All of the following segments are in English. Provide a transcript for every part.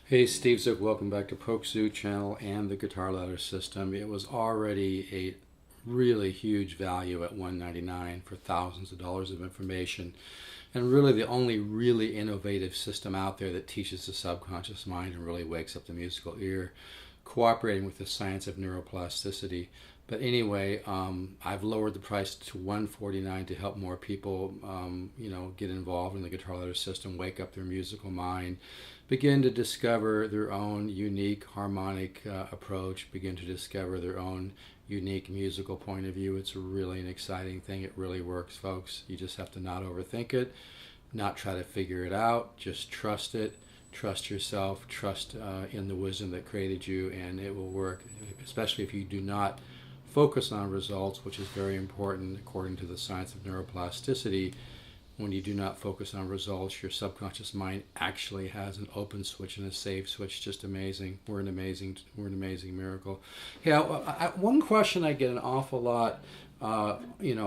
Hey, Steve Zook, welcome back to Poke Zoo channel and the Guitar Ladder System. It was already a really huge value at $199 for thousands of dollars of information, and really the only really innovative system out there that teaches the subconscious mind and really wakes up the musical ear, cooperating with the science of neuroplasticity. But anyway, I've lowered the price to $149 to help more people, get involved in the Guitar Ladder System, wake up their musical mind, begin to discover their own unique harmonic approach, begin to discover their own unique musical point of view. It's really an exciting thing. It really works, folks. You just have to not overthink it, not try to figure it out. Just trust it. Trust yourself. Trust in the wisdom that created you, and it will work, especially if you do not focus on results, which is very important according to the science of neuroplasticity. When you do not focus on results, your subconscious mind actually has an open switch and a save switch. Just amazing. We're an amazing miracle. Yeah, one question I get an awful lot,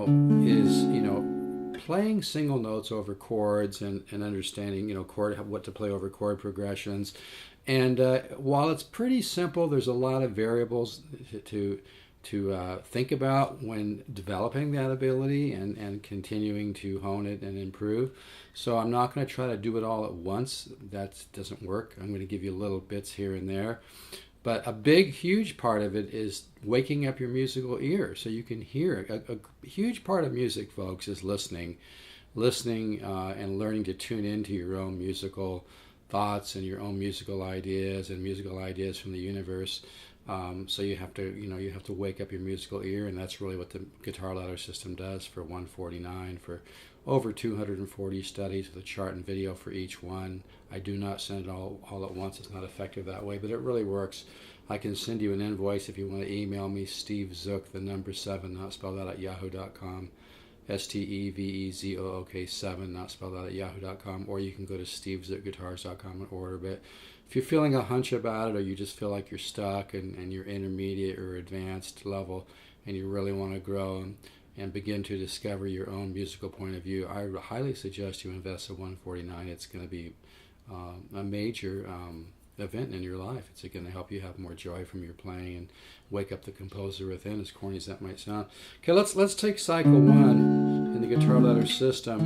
is playing single notes over chords and understanding what to play over chord progressions. And while it's pretty simple, there's a lot of variables to think about when developing that ability and continuing to hone it and improve. So I'm not going to try to do it all at once. That doesn't work. I'm going to give you little bits here and there. But a huge part of it is waking up your musical ear so you can hear. A huge part of music, folks, is listening and learning to tune into your own musical thoughts and your own musical ideas from the universe. So you have to wake up your musical ear, and that's really what the Guitar Ladder System does for $149 for over 240 studies with a chart and video for each one. I do not send it all at once. It's not effective that way, but it really works. I can send you an invoice if you want to email me, Steve Zook, the number 7, not spelled out, at yahoo.com. STEVEZOOK 7, not spelled out, at yahoo.com, or you can go to stevezookguitars.com and order. But if you're feeling a hunch about it, or you just feel like you're stuck and you're intermediate or advanced level and you really want to grow and begin to discover your own musical point of view, I highly suggest you invest at $149. It's going to be a major event in your life. It's going to help you have more joy from your playing and wake up the composer within, as corny as that might sound. Okay, let's take cycle 1 in the Guitar Ladder System,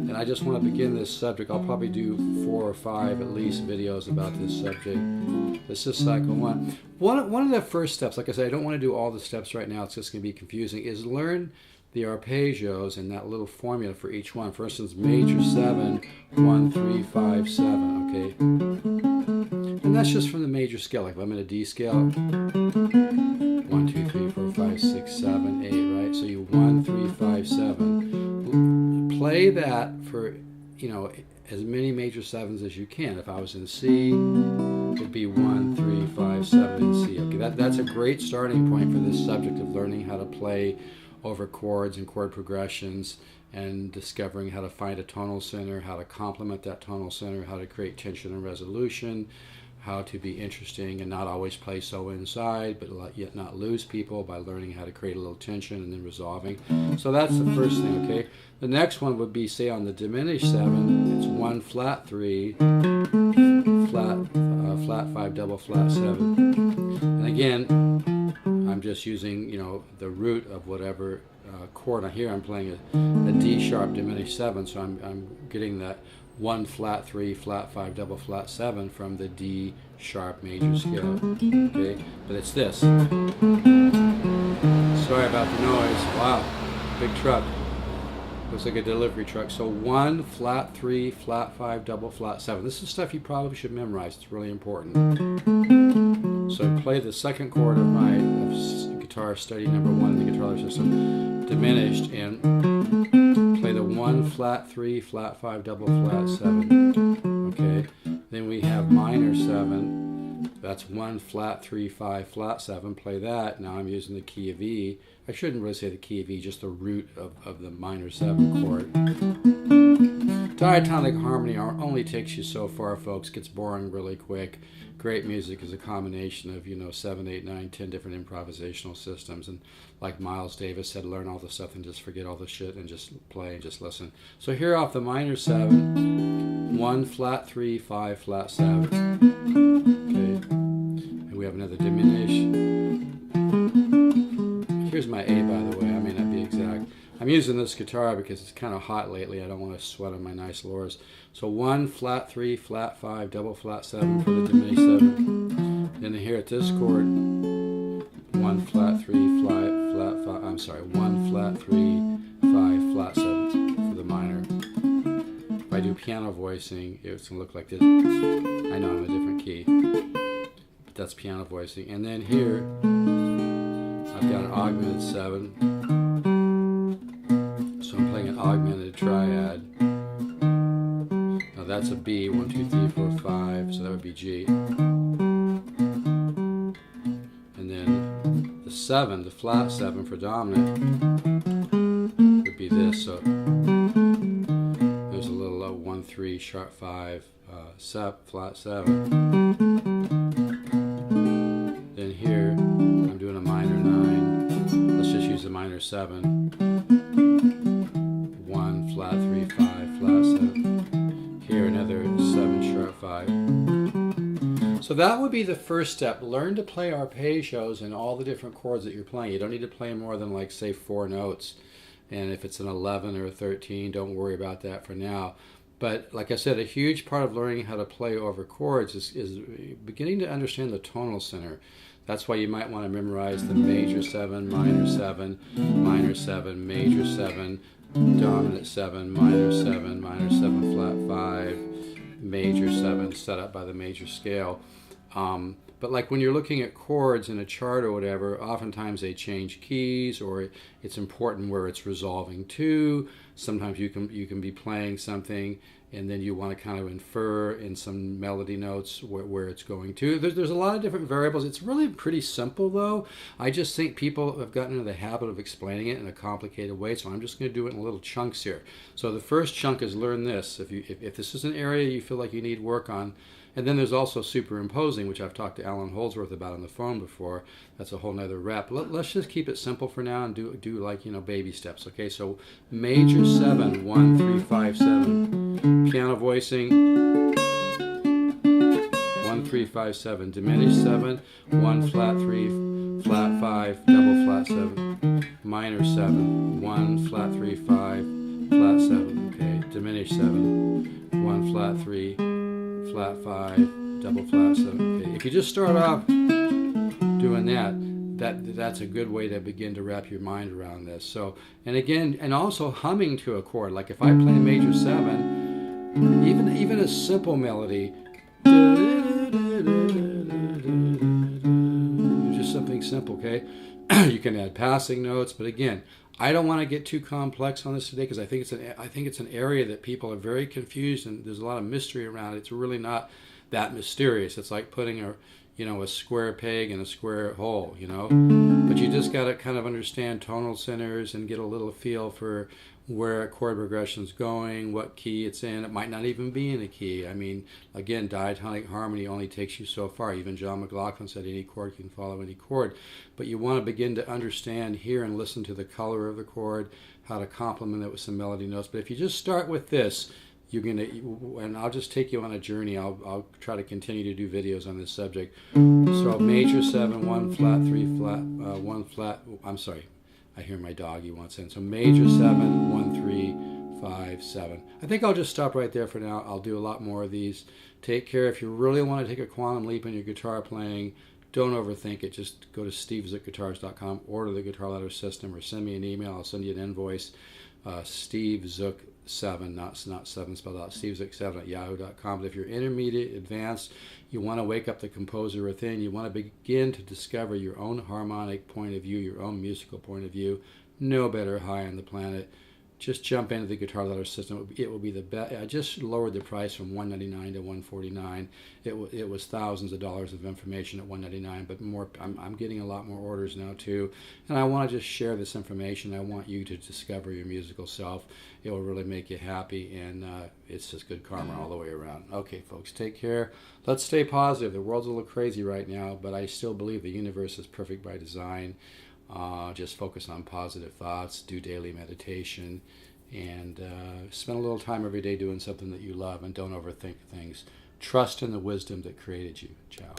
and I just want to begin this subject. I'll probably do 4 or 5 at least videos about this subject. This is cycle 1. One of the first steps, like I said, I don't want to do all the steps right now, it's just going to be confusing, is learn the arpeggios and that little formula for each one. For instance, major 7, 1, 3, 5, 7, okay? And that's just from the major scale. Like if I'm in a D scale, 1, 2, 3, 4, 5, 6, 7, 8, right? So you 1, 3, 5, 7. Play that for, as many major 7s as you can. If I was in C, it'd be 1, 3, 5, 7 in C. Okay, that's a great starting point for this subject of learning how to play over chords and chord progressions, and discovering how to find a tonal center, how to complement that tonal center, how to create tension and resolution, how to be interesting and not always play so inside, but yet not lose people by learning how to create a little tension and then resolving. So that's the first thing, okay? The next one would be, say, on the diminished 7, it's 1 flat 3, flat 5, double flat 7. And again, I'm just using, the root of whatever chord. Now here I'm playing a D sharp diminished 7, so I'm getting that 1 flat 3, flat 5, double flat 7 from the D sharp major scale. Okay, but it's this. Sorry about the noise. Wow, big truck. Looks like a delivery truck. So 1 flat 3, flat 5, double flat 7. This is stuff you probably should memorize. It's really important. So play the second chord of my guitar study number 1 in the Guitar Ladder System, diminished, and play the 1 flat 3, flat 5, double flat 7. Okay. Then we have minor 7. That's 1 flat 3, 5, flat 7. Play that. Now I'm using the key of E. I shouldn't really say the key of E, just the root of the minor 7 chord. Diatonic harmony only takes you so far, folks. Gets boring really quick. Great music is a combination of 7, 8, 9, 10 different improvisational systems, and like Miles Davis said, learn all the stuff and just forget all the shit and just play and just listen. So here off the minor 7, 1 flat 3, 5 flat 7. have another diminish. Here's my A, by the way. I may not be exact. I'm using this guitar because it's kind of hot lately. I don't want to sweat on my nice lowers. So 1, flat 3, flat 5, double flat 7 for the diminished 7. Then here at this chord, 1, flat 3, flat 5. I'm sorry, 1, flat 3, 5, flat 7 for the minor. If I do piano voicing, it's going to look like this. I know I'm a different key, but that's piano voicing. And then here, I've got an augmented 7. So I'm playing an augmented triad. Now that's a B, 1, 2, 3, 4, 5, so that would be G. And then the 7, the flat 7 for dominant, would be this. So there's a little 1, 3, sharp 5, flat 7. Then here, I'm doing a minor 9. Let's just use a minor 7. 1, flat 3, 5, flat 7. Here, another 7, sharp 5. So that would be the first step. Learn to play arpeggios in all the different chords that you're playing. You don't need to play more than, like, say, 4 notes. And if it's an 11 or a 13, don't worry about that for now. But like I said, a huge part of learning how to play over chords is beginning to understand the tonal center. That's why you might want to memorize the major 7, minor 7, major 7, dominant 7, minor 7, flat 5, major 7, set up by the major scale. But like when you're looking at chords in a chart or whatever, oftentimes they change keys, or it's important where it's resolving to. Sometimes you can be playing something and then you want to kind of infer in some melody notes where it's going to. There's a lot of different variables. It's really pretty simple though. I just think people have gotten into the habit of explaining it in a complicated way, so I'm just going to do it in little chunks here. So the first chunk is learn this. If this is an area you feel like you need work on. And then there's also superimposing, which I've talked to Alan Holdsworth about on the phone before. That's a whole nother rep. Let's just keep it simple for now and do like, baby steps. Okay, so major 7, 1, 3, 5, 7. Piano voicing, 1, 3, 5, 7. Diminished 7, 1, flat 3, flat 5, double flat 7. Minor 7, 1, flat 3, 5, flat 7. Okay, diminished 7, 1, flat 3, flat 5, double flat 7. Okay. If you just start off doing that's a good way to begin to wrap your mind around this. So, and again, and also humming to a chord. Like if I play a major 7, even a simple melody, just something simple, okay? You can add passing notes, but again, I don't want to get too complex on this today because I think it's an area that people are very confused and there's a lot of mystery around it. It's really not that mysterious. It's like putting a square peg in a square hole, But you just got to kind of understand tonal centers and get a little feel for where a chord progression is going, what key it's in. It might not even be in a key. I mean, again, diatonic harmony only takes you so far. Even John McLaughlin said any chord can follow any chord. But you want to begin to understand, hear, and listen to the color of the chord, how to complement it with some melody notes. But if you just start with this, and I'll just take you on a journey. I'll try to continue to do videos on this subject. So major 7, 1, flat 3, flat, 1, flat, I'm sorry. I hear my dog, he wants in. So major 7, 1, 3, 5, 7. I think I'll just stop right there for now. I'll do a lot more of these. Take care. If you really want to take a quantum leap in your guitar playing, don't overthink it. Just go to stevezookguitars.com, order the guitar ladder system, or send me an email. I'll send you an invoice. Steve Zook 7, not 7 spelled out, Steve Zook 7 at yahoo.com. But if you're intermediate, advanced, you want to wake up the composer within, you want to begin to discover your own harmonic point of view, your own musical point of view, no better high on the planet. Just jump into the guitar ladder system. It will be the best. I just lowered the price from $199 to $149. It was thousands of dollars of information at $199, but more. I'm getting a lot more orders now too, and I want to just share this information. I want you to discover your musical self. It will really make you happy, and it's just good karma all the way around. Okay, folks, take care. Let's stay positive. The world's a little crazy right now, but I still believe the universe is perfect by design. Just focus on positive thoughts, do daily meditation, and spend a little time every day doing something that you love, and don't overthink things. Trust in the wisdom that created you. Ciao.